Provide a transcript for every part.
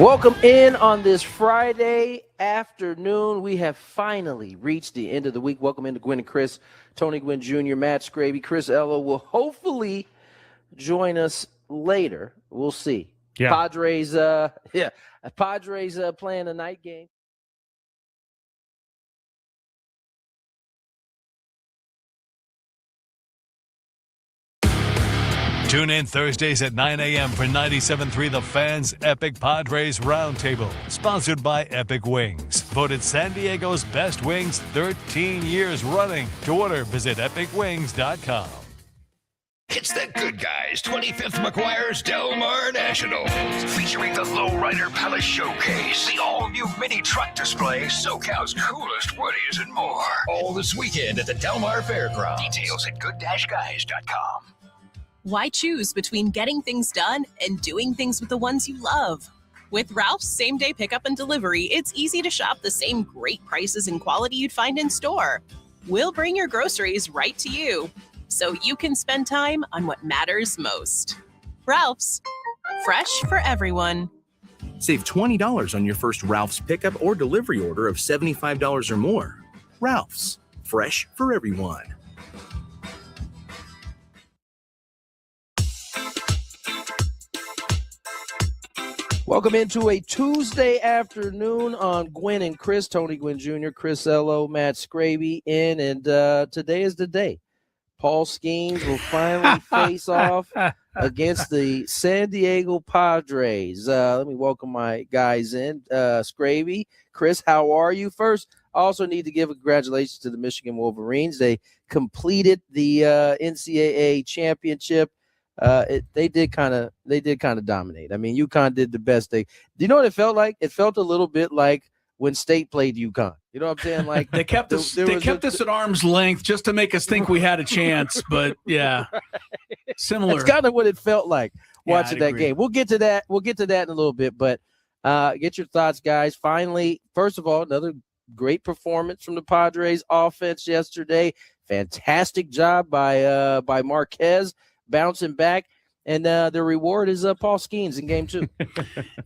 Welcome in on this Friday afternoon. We have finally reached the end of the week. Welcome into Gwynn and Chris, Tony Gwynn Jr., Matt Scraby. Chris Ello will hopefully join us later. We'll see. Yeah. Padres playing a night game. Tune in Thursdays at 9 a.m. for 97.3 The Fan's Epic Padres Roundtable, sponsored by Epic Wings. Voted San Diego's best wings 13 years running. To order, visit epicwings.com. It's the Good Guys 25th McGuire's Del Mar Nationals, featuring the Lowrider Palace Showcase, the all-new mini truck display, SoCal's coolest woodies, and more. All this weekend at the Del Mar Fairground. Details at good-guys.com. Why choose between getting things done and doing things with the ones you love? With Ralph's same-day pickup and delivery, it's easy to shop the same great prices and quality you'd find in store. We'll bring your groceries right to you, so you can spend time on what matters most. Ralph's, fresh for everyone. Save $20 on your first Ralph's pickup or delivery order of $75 or more. Ralph's, fresh for everyone. Welcome into a Tuesday afternoon on Gwynn and Chris, Tony Gwynn Jr., Chris Ello, Matt Scraby in, and today is the day. Paul Skenes will finally face off against the San Diego Padres. Let me welcome my guys in. Scraby, Chris, how are you? First, I also need to give a congratulations to the Michigan Wolverines. They completed the NCAA championship. They did kind of dominate. I mean, UConn did the best thing. Do you know what it felt like? It felt a little bit like when State played UConn. You know what I'm saying? Like they kept us at arm's length just to make us think we had a chance. But yeah, similar. That's kind of what it felt like watching that game. We'll get to that. We'll get to that in a little bit. But get your thoughts, guys. Finally, first of all, another great performance from the Padres offense yesterday. Fantastic job by Marquez. Bouncing back, and the reward is Paul Skenes in game 2.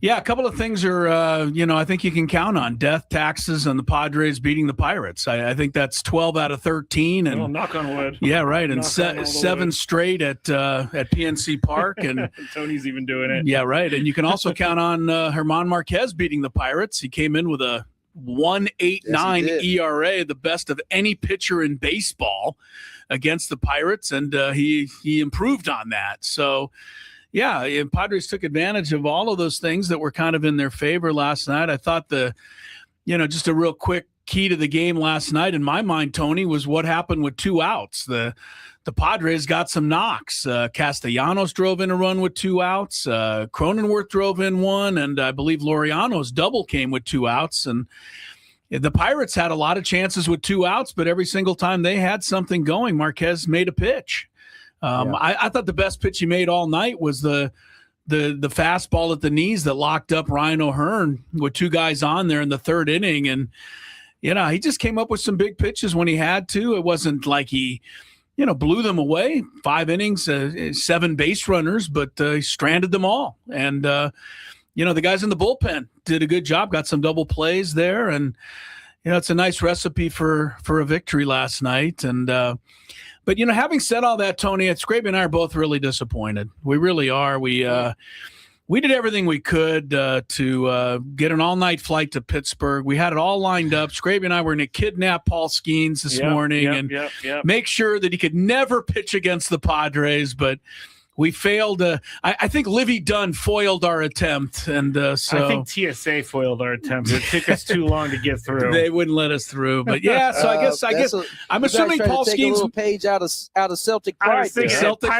Yeah, a couple of things are, I think you can count on. Death, taxes, and the Padres beating the Pirates. I think that's 12 out of 13. And knock on wood. Yeah, right. And 7 straight at PNC Park. And Tony's even doing it. Yeah, right. And you can also count on German Marquez beating the Pirates. He came in with a 1.89 ERA, the best of any pitcher in baseball against the Pirates, and he improved on that. So, yeah, Padres took advantage of all of those things that were kind of in their favor last night. I thought just a real quick key to the game last night, in my mind, Tony, was what happened with 2 outs. The Padres got some knocks. Castellanos drove in a run with 2 outs. Cronenworth drove in 1, and I believe Laureano's double came with 2 outs. And the Pirates had a lot of chances with 2 outs, but every single time they had something going, Marquez made a pitch. I thought the best pitch he made all night was the fastball at the knees that locked up Ryan O'Hearn with 2 guys on there in the 3rd inning. And, he just came up with some big pitches when he had to. It wasn't like he, blew them away. 5 innings, 7 base runners, but he stranded them all. And, the guys in the bullpen did a good job, got some double plays there. And, it's a nice recipe for a victory last night. And, but, having said all that, Tony, Scraby and I are both really disappointed. We really are. We did everything we could to get an all-night flight to Pittsburgh. We had it all lined up. Scraby and I were going to kidnap Paul Skenes this morning and make sure that he could never pitch against the Padres, but we failed. I think Livy Dunn foiled our attempt, and so I think TSA foiled our attempt. It took us too long to get through. They wouldn't let us through, but yeah. So I guess I'm assuming Paul Skenes a little page out of Celtic Pride. Celtic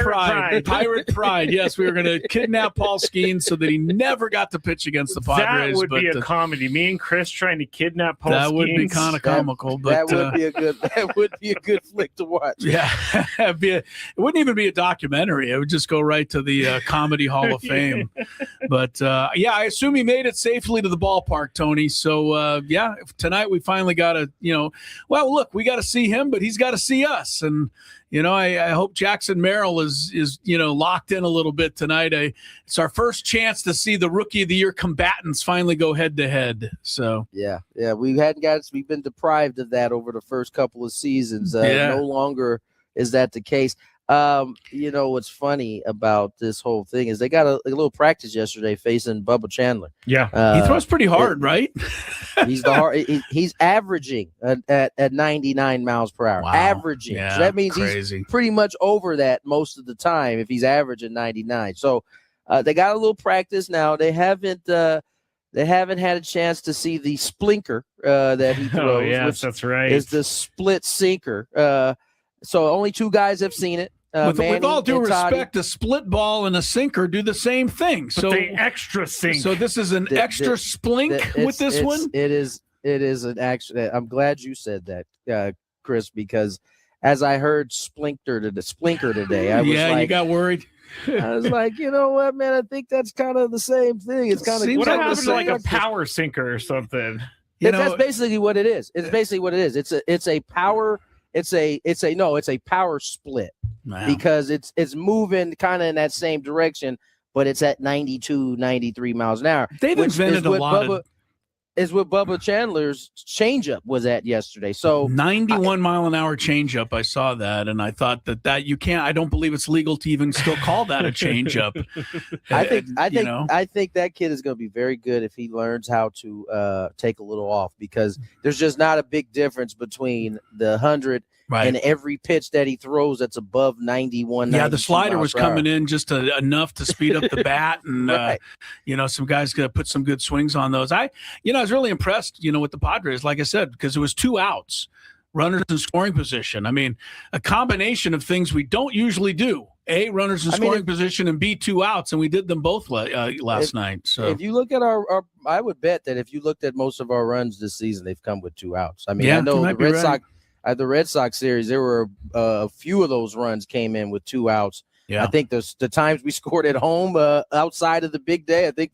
Pirate Pride. Yes, we were going to kidnap Paul Skenes so that he never got to pitch against the Padres. That would be a comedy. Me and Chris trying to kidnap Paul Skenes. That would be kind of comical. But that would be a good flick to watch. Yeah, it wouldn't even be a documentary. It would just just go right to the Comedy Hall of Fame. But, I assume he made it safely to the ballpark, Tony. So, tonight we finally got to, look, we got to see him, but he's got to see us. And, I hope Jackson Merrill is locked in a little bit tonight. It's our first chance to see the Rookie of the Year combatants finally go head-to-head. So yeah, we've been deprived of that over the first couple of seasons. No longer is that the case. What's funny about this whole thing is they got a little practice yesterday facing Bubba Chandler. Yeah, he throws pretty hard, right? He's averaging at 99 miles per hour. Wow. Averaging. Yeah, so that means crazy. He's pretty much over that most of the time if he's averaging 99. So they got a little practice now. They haven't had a chance to see the splinker that he throws. Oh, yes, which that's right. is the split sinker. So only two guys have seen it. With all due respect, a split ball and a sinker do the same thing. But So they extra sink. So this is an extra splink with this one? It is an extra. I'm glad you said that, Chris, because as I heard splinker today, I was you got worried. I was like, you know what, man? I think that's kind of the same thing. It's kind of what like happened the to like a same. power sinker or something? That's basically what it is. It's basically what it is. It's a power. It's a power split. Wow. Because it's moving kind of in that same direction, but it's at 92, 93 miles an hour. They've invented a lot is what Bubba Chandler's changeup was at yesterday. So 91 mile an hour changeup. I saw that, and I thought that you can't. I don't believe it's legal to even still call that a changeup. I think that kid is going to be very good if he learns how to take a little off, because there's just not a big difference between the 100. Right. And every pitch that he throws that's above 91. Yeah, the slider was coming in just enough to speed up the bat, and right. Some guys got to put some good swings on those. I was really impressed, with the Padres, like I said, because it was 2 outs, runners in scoring position. I mean, a combination of things we don't usually do. A, runners in scoring position, and B, 2 outs, and we did them both last night. So if you look at our, I would bet that if you looked at most of our runs this season, they've come with 2 outs. I mean, I know the Red Sox. At the Red Sox series, there were a few of those runs came in with 2 outs. Yeah. I think the times we scored at home outside of the big day, I think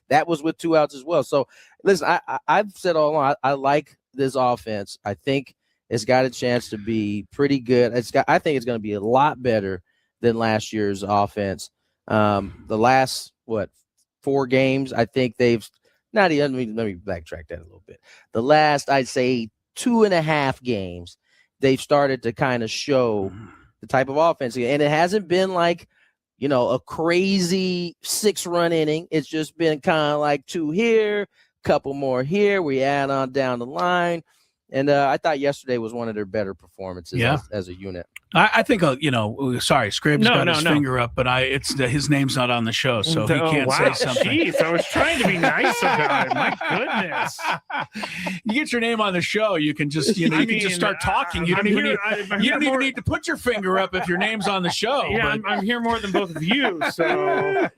that was with 2 outs as well. So, listen, I've said all along, I like this offense. I think it's got a chance to be pretty good. I think it's going to be a lot better than last year's offense. The last 4 games, I think they've not even. Let me backtrack that a little bit. The last, I'd say, 2.5 games, they've started to kind of show the type of offense, and it hasn't been like a crazy 6-run inning. It's just been kind of like 2 here, couple more here. We add on down the line, and I thought yesterday was one of their better performances as a unit. I think sorry, Scrape's got his finger up, but his name's not on the show, so he can't say something. Jeez, I was trying to be nice about it. My goodness. You get your name on the show, you can just you can just start talking. You don't even need to put your finger up if your name's on the show. Yeah, I'm here more than both of you, so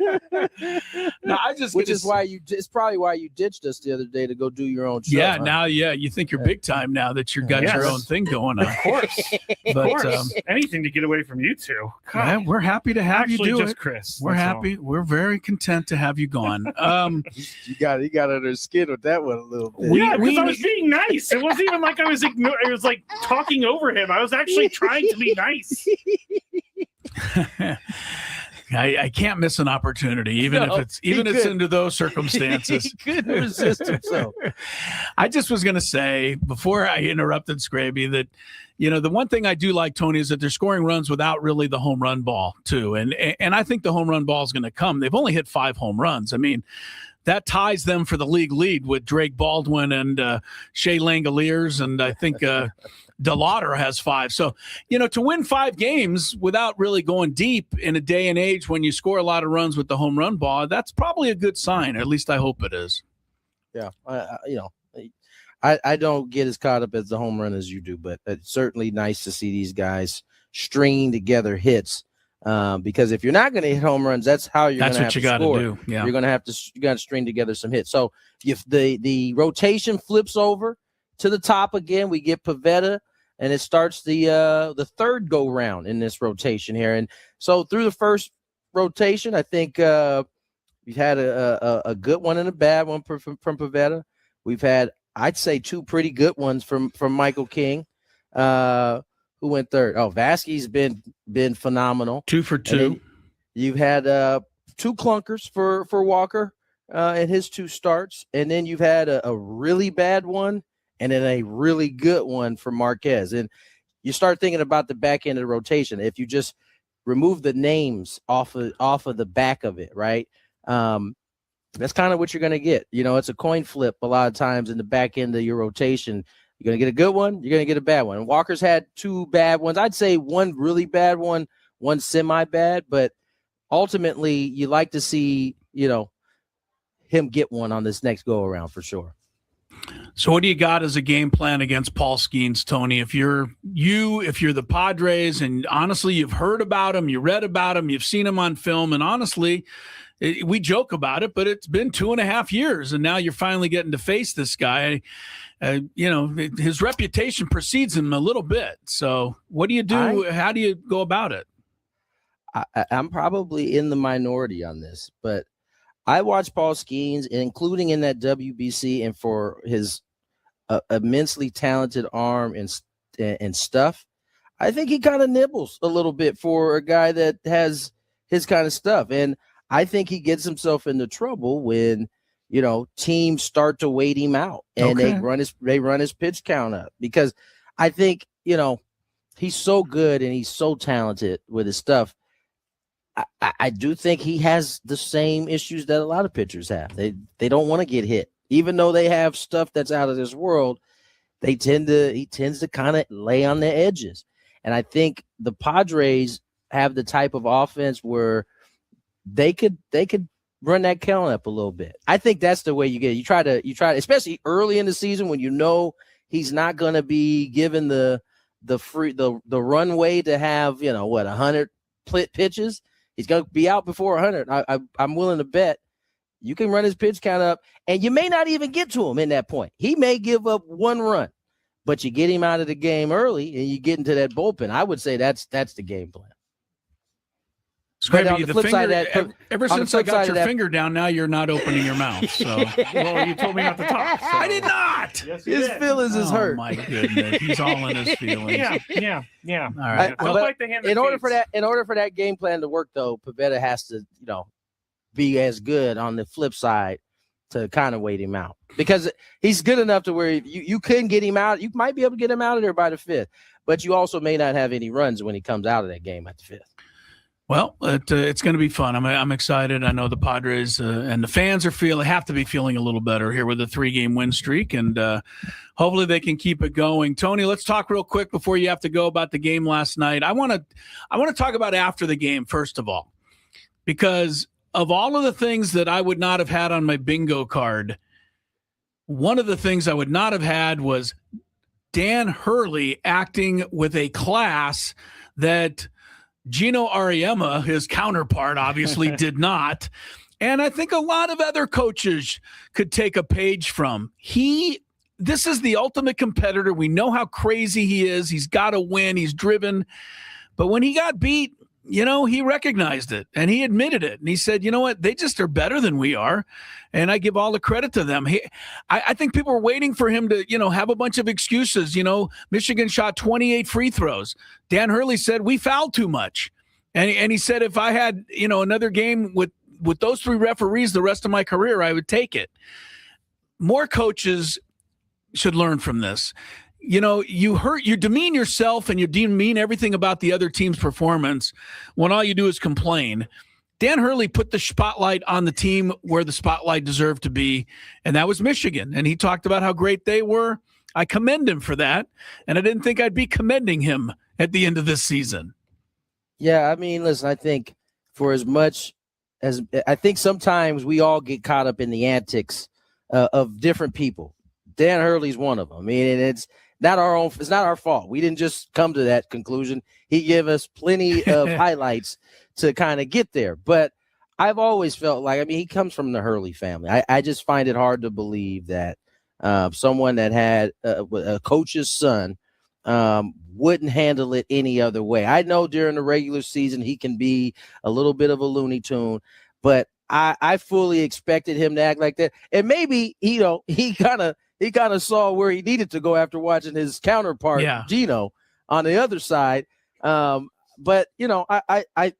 no, it's probably why you ditched us the other day to go do your own show. Yeah, now you think you're big time now that you've got your own thing going on. Of course. But anything to get away from you two. Yeah, we're happy to have you do just it, Chris. We're happy. All. We're very content to have you gone. You got under his skin with that one a little bit. I was being nice. It wasn't even like I was I was like talking over him. I was actually trying to be nice. I can't miss an opportunity, even if it's under those circumstances. He couldn't resist himself. I just was going to say before I interrupted Scraby that, the one thing I do like, Tony, is that they're scoring runs without really the home run ball too. And I think the home run ball is going to come. They've only hit 5 home runs. I mean, that ties them for the league lead with Drake Baldwin and Shea Langoliers, and I think DeLauder has 5. So, to win 5 games without really going deep in a day and age when you score a lot of runs with the home run ball, that's probably a good sign. At least I hope it is. Yeah. I don't get as caught up as the home run as you do, but it's certainly nice to see these guys stringing together hits. Because if you're not going to hit home runs, that's how you're going to have to score. Do. Yeah. You're going to string together some hits. So if the rotation flips over to the top again, we get Pivetta, and it starts the third go round in this rotation here. And so through the first rotation. I think we've had a good one and a bad one from Pivetta. We've had, I'd say, two pretty good ones from Michael King. Who went third? Oh, Vasquez been phenomenal. 2 for 2. You've had two clunkers for Walker in his 2 starts, and then you've had a really bad one and then a really good one for Marquez. And you start thinking about the back end of the rotation. If you just remove the names off of the back of it, right? That's kind of what you're going to get. It's a coin flip a lot of times in the back end of your rotation. You're going to get a good one. You're going to get a bad one. And Walker's had 2 bad ones. I'd say one really bad one semi-bad, but ultimately you like to see, him get one on this next go around for sure. So what do you got as a game plan against Paul Skenes, Tony? If you're the Padres, and honestly, you've heard about him, you read about him, you've seen him on film, and honestly, we joke about it, but it's been 2.5 years, and now you're finally getting to face this guy. His reputation precedes him a little bit. So what do you do? How do you go about it? I'm probably in the minority on this, but I watched Paul Skenes, including in that WBC, and for his immensely talented arm and stuff, I think he kind of nibbles a little bit for a guy that has his kind of stuff. And I think he gets himself into trouble when, teams start to wait him out and they run his pitch count up, because I think, he's so good and he's so talented with his stuff. I do think he has the same issues that a lot of pitchers have. They don't want to get hit, even though they have stuff that's out of this world. He tends to kind of lay on the edges. And I think the Padres have the type of offense where they could run that count up a little bit. I think that's the way you get it. You try to, especially early in the season when he's not going to be given the runway to have 100 pitches. He's going to be out before 100. I'm willing to bet you can run his pitch count up, and you may not even get to him in that point. He may give up 1 run, but you get him out of the game early, and you get into that bullpen. I would say that's the game plan. Scrappy, ever since I got your finger down, now you're not opening your mouth. So, well, you told me not to talk. So. I did not. Yes, his feelings is hurt. Oh my goodness, he's all in his feelings. Yeah. All right. In order for that game plan to work, though, Pivetta has to, be as good on the flip side to kind of wait him out, because he's good enough to where you couldn't get him out. You might be able to get him out of there by the 5th, but you also may not have any runs when he comes out of that game at the 5th. Well, it's going to be fun. I'm excited. I know the Padres and the fans have to be feeling a little better here with a 3-game win streak, and hopefully they can keep it going. Tony, let's talk real quick before you have to go about the game last night. I want to talk about after the game first of all, because of all of the things that I would not have had on my bingo card, one of the things I would not have had was Dan Hurley acting with a class that Gino Ariema, his counterpart, obviously did not. And I think a lot of other coaches could take a page from. This is the ultimate competitor. We know how crazy he is. He's got to win. He's driven. But when he got beat, he recognized it and he admitted it. And he said, you know what? They just are better than we are. And I give all the credit to them. I think people were waiting for him to, have a bunch of excuses. Michigan shot 28 free throws. Dan Hurley said, we fouled too much. And he said, if I had, another game with those 3 referees the rest of my career, I would take it. More coaches should learn from this. You demean yourself and you demean everything about the other team's performance when all you do is complain. Dan Hurley put the spotlight on the team where the spotlight deserved to be, and that was Michigan. And he talked about how great they were. I commend him for that, and I didn't think I'd be commending him at the end of this season. Yeah, I mean, listen, I think for as much as I think sometimes we all get caught up in the antics of different people. Dan Hurley's one of them. I mean, it's not our fault. We didn't just come to that conclusion. He gave us plenty of highlights to kind of get there. But I've always felt like, he comes from the Hurley family. I just find it hard to believe that someone that had a coach's son wouldn't handle it any other way. I know during the regular season he can be a little bit of a Looney Tune, but I fully expected him to act like that. And maybe, he kind of saw where he needed to go after watching his counterpart, Gino, on the other side. But I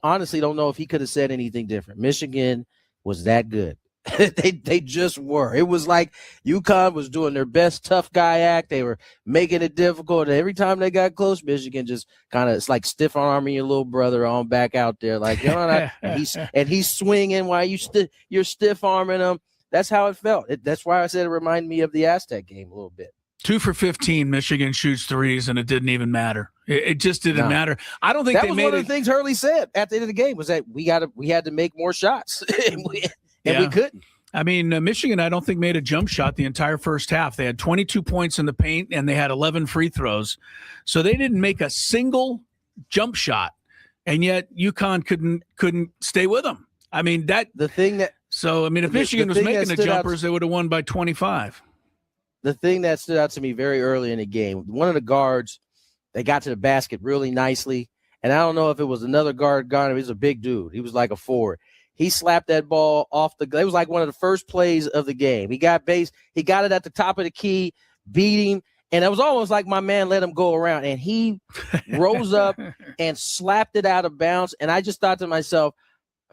honestly don't know if he could have said anything different. Michigan was that good. They just were. It was like UConn was doing their best tough guy act. They were making it difficult. And every time they got close, Michigan just kind of, it's like stiff arming your little brother on back out there. Like, and he's swinging while you're stiff arming him. That's how it felt. That's why I said it reminded me of the Aztec game a little bit. 2 for 15, Michigan shoots threes, and it didn't even matter. It just didn't matter. I don't think that was one of the things Hurley said at the end of the game was that we had to make more shots. And we couldn't. I mean, Michigan, I don't think made a jump shot the entire first half. They had 22 points in the paint, and they had 11 free throws. So they didn't make a single jump shot, and yet UConn couldn't stay with them. I mean, if Michigan was making the jumpers, they would have won by 25. The thing that stood out to me very early in the game, one of the guards, they got to the basket really nicely, and I don't know if it was another guard gone. He was a big dude. He was like a forward. He slapped that ball off it was like one of the first plays of the game. He got it at the top of the key, beat him, and it was almost like my man let him go around, and he rose up and slapped it out of bounds. And I just thought to myself,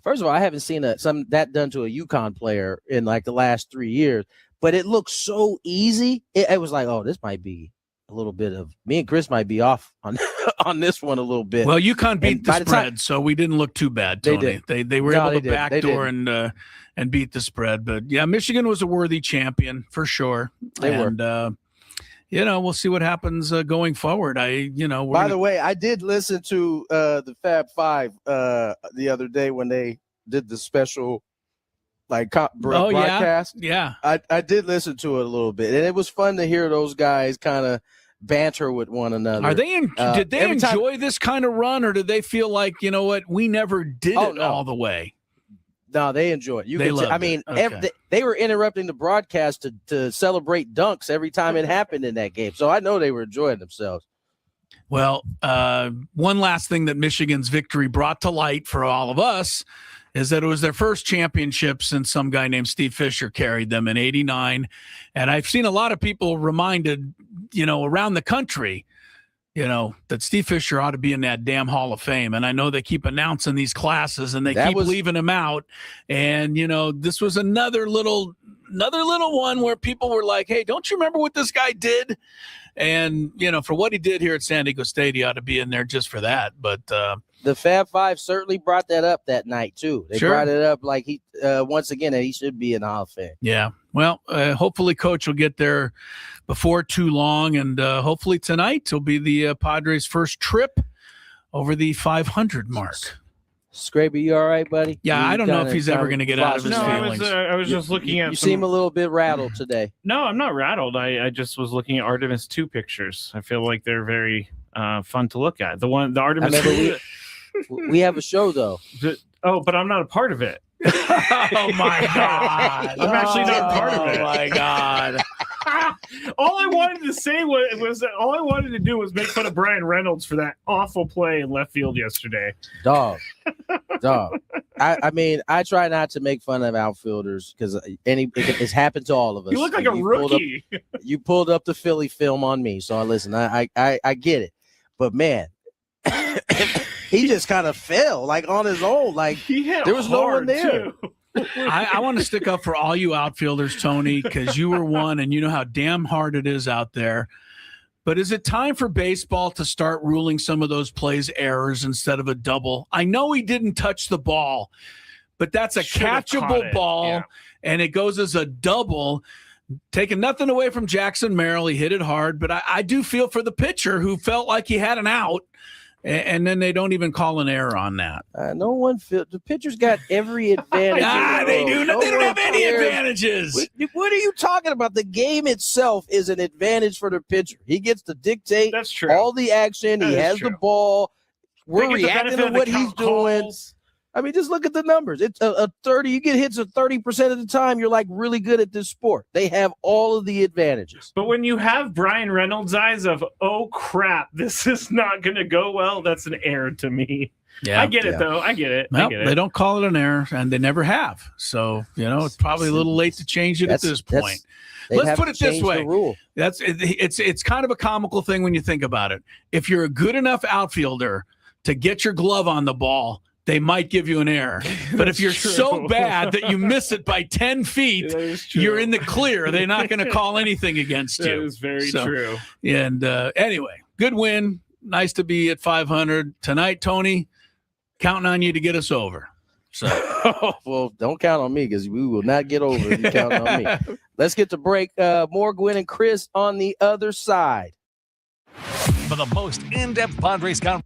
first of all, I haven't seen that done to a UConn player in like the last 3 years, but it looked so easy. It was like, oh, this might be a little bit of me and Chris might be off on this one a little bit. Well, UConn beat the spread, so we didn't look too bad, Tony. They were able to backdoor and beat the spread. But yeah, Michigan was a worthy champion for sure. They were. We'll see what happens going forward. By the way, I did listen to the Fab Five the other day when they did the special broadcast. Yeah. I did listen to it a little bit, and it was fun to hear those guys kind of banter with one another. Did they enjoy this kind of run, or did they feel like, we never did all the way? No, they enjoy it. They were interrupting the broadcast to celebrate dunks every time it happened in that game. So I know they were enjoying themselves. Well, one last thing that Michigan's victory brought to light for all of us is that it was their first championship since some guy named Steve Fisher carried them in '89. And I've seen a lot of people reminded, around the country, that Steve Fisher ought to be in that damn Hall of Fame. And I know they keep announcing these classes and they keep leaving him out. And, this was another little one where people were like, hey, don't you remember what this guy did? And, for what he did here at San Diego State, he ought to be in there just for that. But the Fab Five certainly brought that up that night, too. They brought it up like once again, that he should be in the Hall of Fame. Yeah. Well, hopefully Coach will get there before too long. And hopefully tonight will be the Padres' first trip over the 500 mark. Scraby, you all right, buddy? Yeah, I don't know if he's ever going to get out of his feelings. I was just looking at. You seem a little bit rattled today. No, I'm not rattled. I just was looking at Artemis 2 pictures. I feel like they're very fun to look at. The Artemis 2. We have a show though. But I'm not a part of it. Oh my God! I'm actually not part of it. Oh my God! All I wanted to say was that all I wanted to do was make fun of Brian Reynolds for that awful play in left field yesterday. Dog. I mean, I try not to make fun of outfielders because it's happened to all of us. You look like a rookie. You pulled up the Philly film on me, so listen. I get it, but man. He just kind of fell like on his own. Like there was no one there. I want to stick up for all you outfielders, Tony, because you were one and you know how damn hard it is out there. But is it time for baseball to start ruling some of those plays errors instead of a double? I know he didn't touch the ball, but that's a catchable ball, and it goes as a double. Taking nothing away from Jackson Merrill. He hit it hard, but I do feel for the pitcher who felt like he had an out. And then they don't even call an error on that. No one the pitcher's got every advantage. They do. They don't have any advantages. What are you talking about? The game itself is an advantage for the pitcher. He gets to dictate all the action. He has the ball. We're reacting to what he's doing. I mean, just look at the numbers. It's a 30. You get hits 30% of the time. You're like really good at this sport. They have all of the advantages. But when you have Brian Reynolds' eyes of, oh crap, this is not going to go well, that's an error to me. Yeah, I get it though. I get it. Well, I get it. they don't call it an error, and they never have. So it's probably a little late to change it at this point. Let's put it this way. It's kind of a comical thing when you think about it. If you're a good enough outfielder to get your glove on the ball, they might give you an error. But if you're so bad that you miss it by 10 feet, you're in the clear. They're not going to call anything against you. That is very true. And anyway, good win. Nice to be at 500 tonight, Tony. Counting on you to get us over. So, well, don't count on me because we will not get over if you count on me. Let's get to break. More Gwynn and Chris on the other side. For the most in-depth Padres conversation.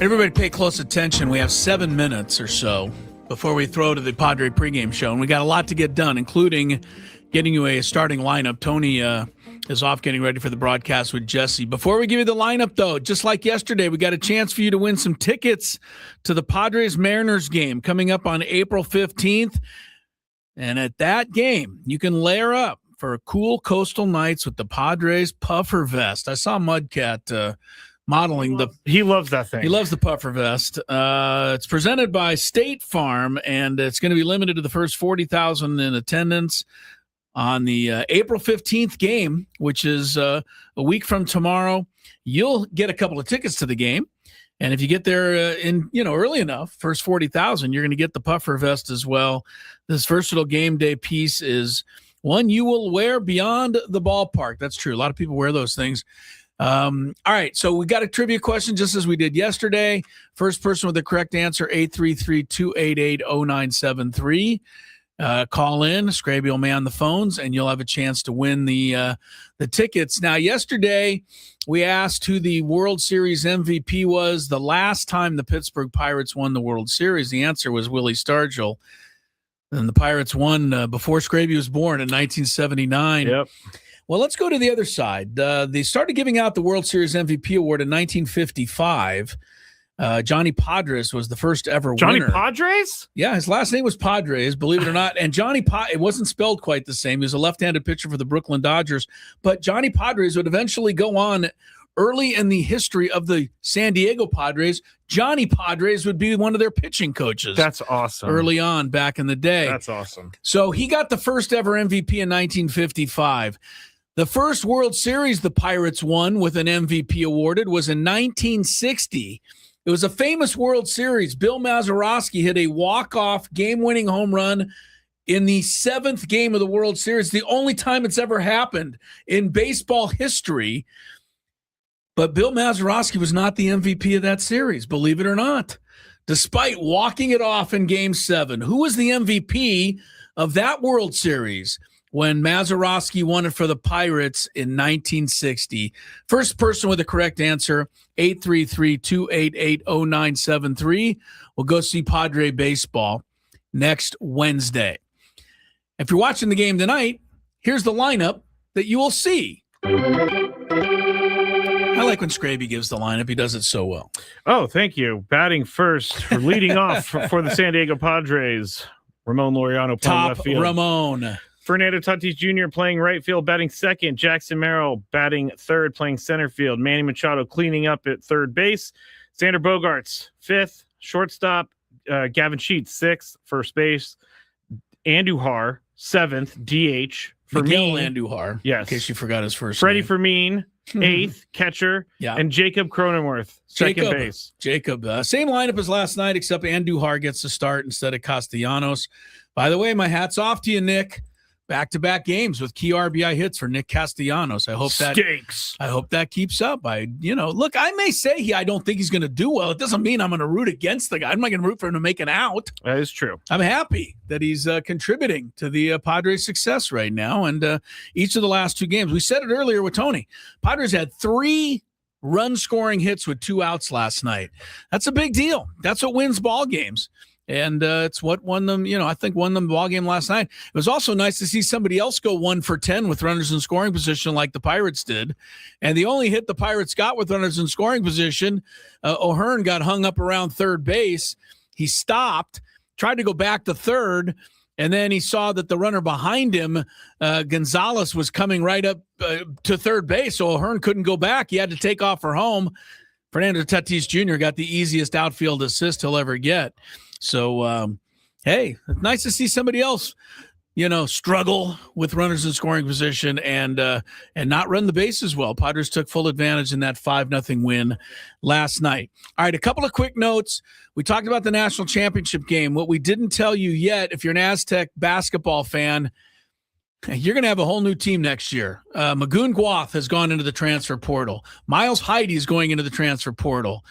Everybody pay close attention. We have 7 minutes or so before we throw to the Padre pregame show, and we got a lot to get done, including getting you a starting lineup. Tony is off getting ready for the broadcast with Jesse. Before we give you the lineup, though, just like yesterday, we got a chance for you to win some tickets to the Padres-Mariners game coming up on April 15th. And at that game, you can layer up for cool coastal nights with the Padres puffer vest. I saw Mudcat modeling he loves that thing. He loves the puffer vest. It's presented by State Farm, and it's going to be limited to the first 40,000 in attendance on the April 15th game, which is a week from tomorrow. You'll get a couple of tickets to the game, and if you get there early enough, first 40,000, you're going to get the puffer vest as well. This versatile game day piece is one you will wear beyond the ballpark. That's true. A lot of people wear those things. All right, so we got a trivia question just as we did yesterday. First person with the correct answer, 833-288-0973. Call in. Scraby will man the phones, and you'll have a chance to win the tickets. Now, yesterday we asked who the World Series MVP was the last time the Pittsburgh Pirates won the World Series. The answer was Willie Stargell. And the Pirates won before Scraby was born in 1979. Yep. Well, let's go to the other side. They started giving out the World Series MVP award in 1955. Johnny Padres was the first ever Johnny winner. Padres? Yeah, his last name was Padres, believe it or not. And it wasn't spelled quite the same. He was a left-handed pitcher for the Brooklyn Dodgers. But Johnny Padres would eventually go on early in the history of the San Diego Padres. Johnny Padres would be one of their pitching coaches. That's awesome. Early on back in the day. That's awesome. So he got the first ever MVP in 1955. The first World Series the Pirates won with an MVP awarded was in 1960. It was a famous World Series. Bill Mazeroski hit a walk-off game-winning home run in the 7th game of the World Series, the only time it's ever happened in baseball history. But Bill Mazeroski was not the MVP of that series, believe it or not, despite walking it off in Game 7. Who was the MVP of that World Series when Mazeroski won it for the Pirates in 1960? First person with the correct answer, 833-288-0973. We'll go see Padre baseball next Wednesday. If you're watching the game tonight, here's the lineup that you will see. I like when Scraby gives the lineup. He does it so well. Oh, thank you. Batting first, or leading off for the San Diego Padres, Ramon Laureano playing left field. Ramon. Fernando Tatis Jr. playing right field, batting second. Jackson Merrill batting third, playing center field. Manny Machado cleaning up at third base. Xander Bogaerts, fifth. Shortstop, Gavin Sheets, sixth. First base. Andujar, seventh. DH. Miguel Andujar. Yes. In case you forgot his first Freddie name. Fermin, eighth. Catcher. Yeah. And Jacob Cronenworth, second base. Jacob. Same lineup as last night, except Andujar gets the start instead of Castellanos. By the way, my hat's off to you, Nick. Back-to-back games with key RBI hits for Nick Castellanos. I hope that keeps up. Look, I may say I don't think he's going to do well. It doesn't mean I'm going to root against the guy. I'm not going to root for him to make an out. That is true. I'm happy that he's contributing to the Padres' success right now. And each of the last 2 games, we said it earlier with Tony, Padres had 3 run-scoring hits with 2 outs last night. That's a big deal. That's what wins ball games. And it's what won them, I think won them the ball game last night. It was also nice to see somebody else go 1 for 10 with runners in scoring position like the Pirates did. And the only hit the Pirates got with runners in scoring position, O'Hearn got hung up around third base. He stopped, tried to go back to third, and then he saw that the runner behind him, Gonzalez, was coming right up to third base. So O'Hearn couldn't go back. He had to take off for home. Fernando Tatis Jr. got the easiest outfield assist he'll ever get. So, hey, it's nice to see somebody else, struggle with runners in scoring position and not run the bases well. Padres took full advantage in that 5-0 win last night. All right, a couple of quick notes. We talked about the national championship game. What we didn't tell you yet, if you're an Aztec basketball fan, you're going to have a whole new team next year. Magoon Guath has gone into the transfer portal. Miles Heide is going into the transfer portal.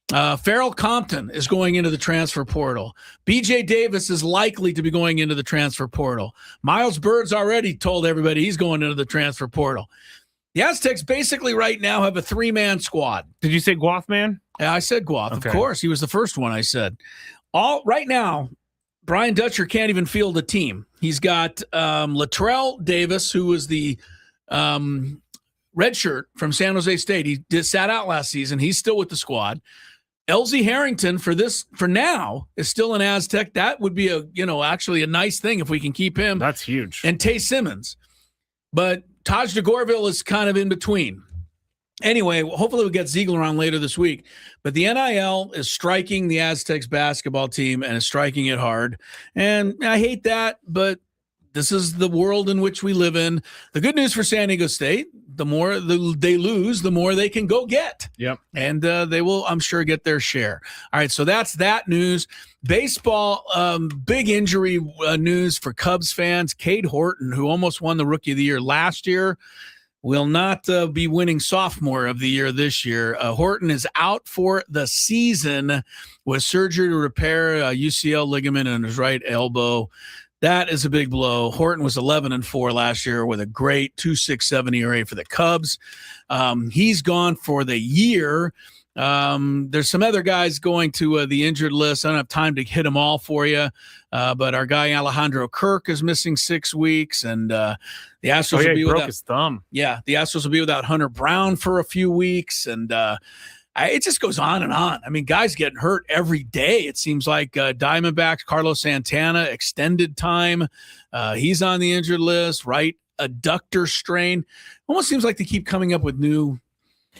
Farrell Compton is going into the transfer portal. BJ Davis is likely to be going into the transfer portal. Miles Bird's already told everybody he's going into the transfer portal. The Aztecs basically right now have a 3-man squad. Did you say Guathman? Yeah, I said Guath, Okay. of course. He was the first one I said. Right now, Brian Dutcher can't even field a team. He's got Latrell Davis, who was the redshirt from San Jose State. He sat out last season. He's still with the squad. LZ Harrington for now is still an Aztec. That would be actually a nice thing if we can keep him. That's huge. And Tay Simmons. But Taj DeGorville is kind of in between. Anyway, hopefully we'll get Ziegler on later this week. But the NIL is striking the Aztecs basketball team and is striking it hard. And I hate that, but this is the world in which we live in. The good news for San Diego State, the more they lose, the more they can go get. Yep. And they will, I'm sure, get their share. All right, so that's that news. Baseball, big injury news for Cubs fans. Cade Horton, who almost won the Rookie of the Year last year, will not be winning Sophomore of the Year this year. Horton is out for the season with surgery to repair a UCL ligament in his right elbow. That is a big blow. Horton was 11-4 last year with a great 2.67 ERA for the Cubs. He's gone for the year. There's some other guys going to the injured list. I don't have time to hit them all for you. But our guy Alejandro Kirk is missing 6 weeks, and the Astros will be broke without his thumb. Yeah, the Astros will be without Hunter Brown for a few weeks, and it just goes on and on. I mean, guys getting hurt every day. It seems like Diamondbacks, Carlos Santana, extended time. He's on the injured list, right? Adductor strain. Almost seems like they keep coming up with new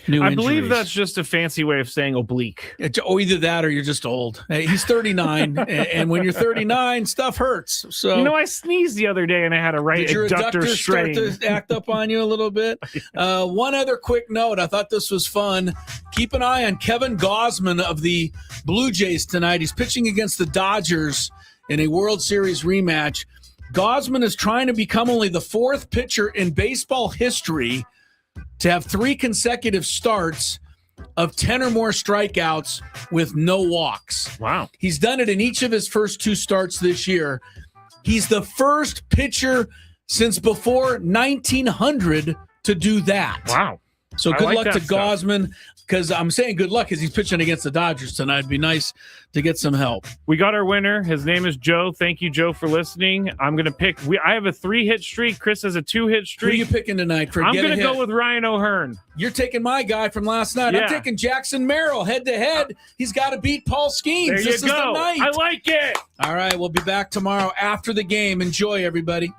I believe injuries. that's just a fancy way of saying oblique. Either that or you're just old. He's 39, and when you're 39, stuff hurts. So I sneezed the other day and I had a right did your adductor strain. start to act up on you a little bit? One other quick note. I thought this was fun. Keep an eye on Kevin Gausman of the Blue Jays tonight. He's pitching against the Dodgers in a World Series rematch. Gausman is trying to become only the 4th pitcher in baseball history to have 3 consecutive starts of 10 or more strikeouts with no walks. Wow. He's done it in each of his first 2 starts this year. He's the first pitcher since before 1900 to do that. Wow. So I good like luck that to stuff. Gausman, because I'm saying good luck because he's pitching against the Dodgers tonight. It'd be nice to get some help. We got our winner. His name is Joe. Thank you, Joe, for listening. I'm going to pick. I have a 3-hit streak. Chris has a 2-hit Who are streak. you picking tonight for I'm get a going to hit? go with Ryan O'Hearn. You're taking my guy from last night. Yeah. I'm taking Jackson Merrill head-to-head. He's got to beat Paul Skenes. There you This is the go. night. I like it. All right, we'll be back tomorrow after the game. Enjoy, everybody.